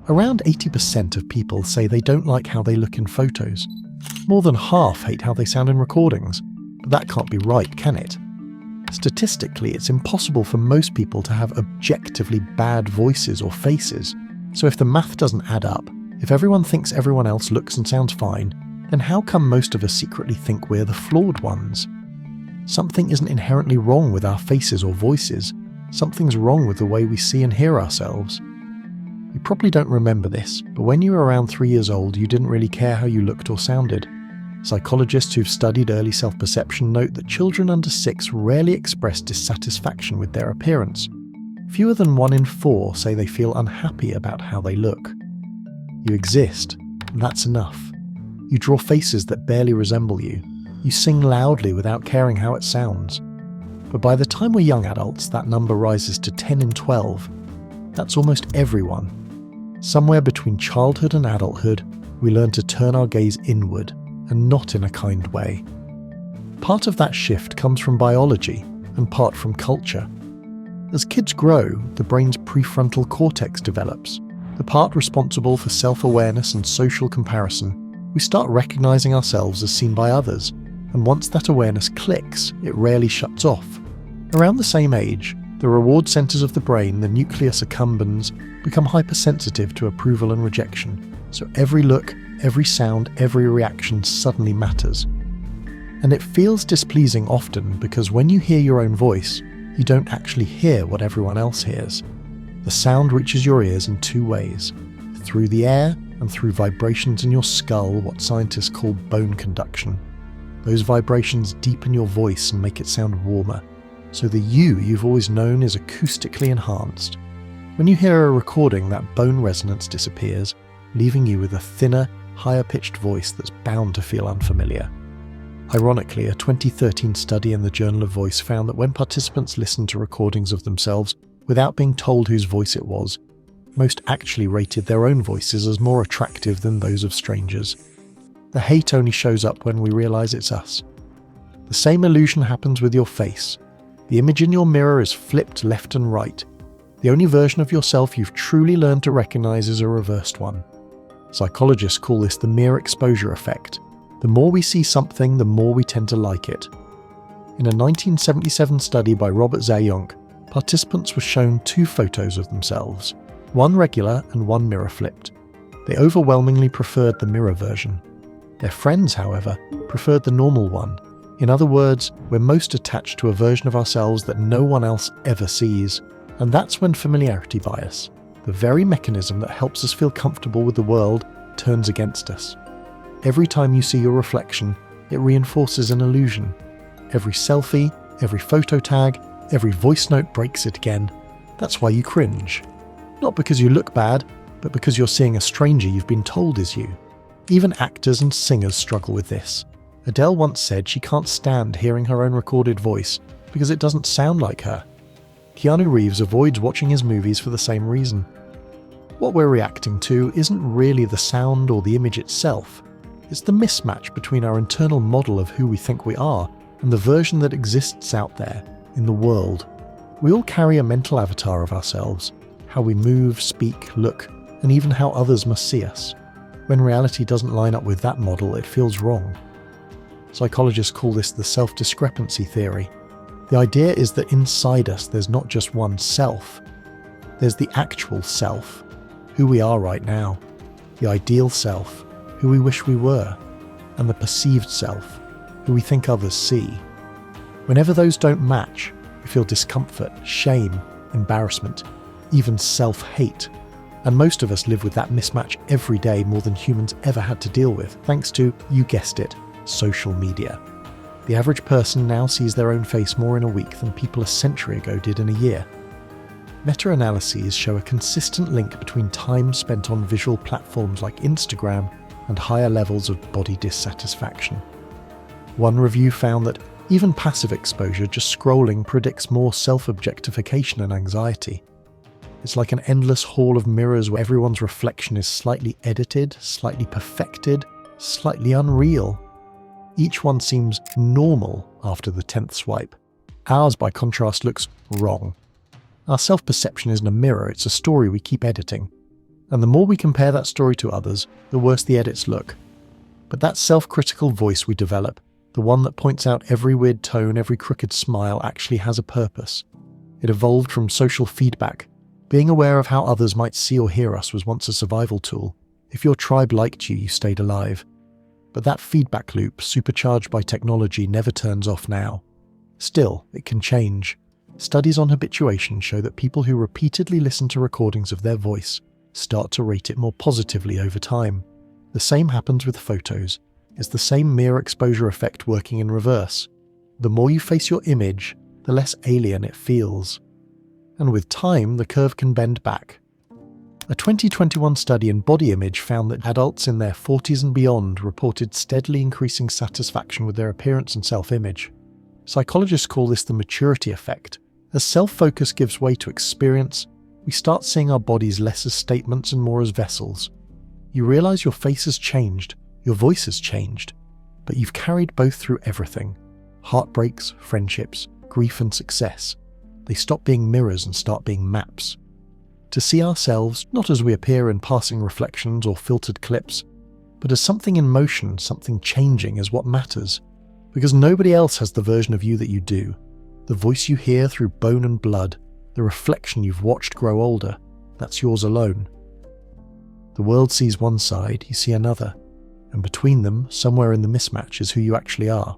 Around 80% of people say they don't like how they look in photos. More than half hate how they sound in recordings. But that can't be right, can it? Statistically, it's impossible for most people to have objectively bad voices or faces. So if the math doesn't add up, if everyone thinks everyone else looks and sounds fine, then how come most of us secretly think we're the flawed ones? Something isn't inherently wrong with our faces or voices. Something's wrong with the way we see and hear ourselves. You probably don't remember this, but when you were around 3 years old, you didn't really care how you looked or sounded. Psychologists who've studied early self-perception note that children under 6 rarely express dissatisfaction with their appearance. Fewer than 1 in 4 say they feel unhappy about how they look. You exist, and that's enough. You draw faces that barely resemble you. You sing loudly without caring how it sounds. But by the time we're young adults, that number rises to 10 in 12. That's almost everyone. Somewhere between childhood and adulthood, we learn to turn our gaze inward, and not in a kind way. Part of that shift comes from biology, and part from culture. As kids grow, the brain's prefrontal cortex develops, the part responsible for self-awareness and social comparison. We start recognizing ourselves as seen by others, and once that awareness clicks, it rarely shuts off. Around the same age, the reward centers of the brain, the nucleus accumbens, become hypersensitive to approval and rejection. So every look, every sound, every reaction suddenly matters. And it feels displeasing often because when you hear your own voice, you don't actually hear what everyone else hears. The sound reaches your ears in 2 ways: through the air and through vibrations in your skull, what scientists call bone conduction. Those vibrations deepen your voice and make it sound warmer, so the you you've always known is acoustically enhanced. When you hear a recording, that bone resonance disappears, leaving you with a thinner, higher-pitched voice that's bound to feel unfamiliar. Ironically, a 2013 study in the Journal of Voice found that when participants listened to recordings of themselves without being told whose voice it was, most actually rated their own voices as more attractive than those of strangers. The hate only shows up when we realize it's us. The same illusion happens with your face. The image in your mirror is flipped left and right. The only version of yourself you've truly learned to recognize is a reversed one. Psychologists call this the mere exposure effect. The more we see something, the more we tend to like it. In a 1977 study by Robert Zayonk, participants were shown 2 photos of themselves, one regular and one mirror flipped. They overwhelmingly preferred the mirror version. Their friends, however, preferred the normal one. In other words, we're most attached to a version of ourselves that no one else ever sees. And that's when familiarity bias, the very mechanism that helps us feel comfortable with the world, turns against us. Every time you see your reflection, it reinforces an illusion. Every selfie, every photo tag, every voice note breaks it again. That's why you cringe. Not because you look bad, but because you're seeing a stranger you've been told is you. Even actors and singers struggle with this. Adele once said she can't stand hearing her own recorded voice because it doesn't sound like her. Keanu Reeves avoids watching his movies for the same reason. What we're reacting to isn't really the sound or the image itself. It's the mismatch between our internal model of who we think we are and the version that exists out there, in the world. We all carry a mental avatar of ourselves, how we move, speak, look, and even how others must see us. When reality doesn't line up with that model, it feels wrong. Psychologists call this the self-discrepancy theory. The idea is that inside us there's not just one self. There's the actual self, who we are right now, the ideal self, who we wish we were, and the perceived self, who we think others see. Whenever those don't match, we feel discomfort, shame, embarrassment, even self-hate. And most of us live with that mismatch every day more than humans ever had to deal with, thanks to, you guessed it, social media. The average person now sees their own face more in a week than people a century ago did in a year. Meta-analyses show a consistent link between time spent on visual platforms like Instagram and higher levels of body dissatisfaction. One review found that even passive exposure, just scrolling, predicts more self-objectification and anxiety. It's like an endless hall of mirrors where everyone's reflection is slightly edited, slightly perfected, slightly unreal. Each one seems normal after the 10th swipe. Ours, by contrast, looks wrong. Our self-perception isn't a mirror, it's a story we keep editing. And the more we compare that story to others, the worse the edits look. But that self-critical voice we develop, the one that points out every weird tone, every crooked smile, actually has a purpose. It evolved from social feedback. Being aware of how others might see or hear us was once a survival tool. If your tribe liked you, you stayed alive. But that feedback loop, supercharged by technology, never turns off now. Still, it can change. Studies on habituation show that people who repeatedly listen to recordings of their voice start to rate it more positively over time. The same happens with photos. It's the same mirror exposure effect working in reverse. The more you face your image, the less alien it feels. And with time, the curve can bend back. A 2021 study in body image found that adults in their 40s and beyond reported steadily increasing satisfaction with their appearance and self-image. Psychologists call this the maturity effect. As self-focus gives way to experience, we start seeing our bodies less as statements and more as vessels. You realize your face has changed, your voice has changed, but you've carried both through everything. Heartbreaks, friendships, grief and success. They stop being mirrors and start being maps. To see ourselves not as we appear in passing reflections or filtered clips, but as something in motion, something changing is what matters. Because nobody else has the version of you that you do. The voice you hear through bone and blood, the reflection you've watched grow older, that's yours alone. The world sees one side, you see another, and between them, somewhere in the mismatch is who you actually are.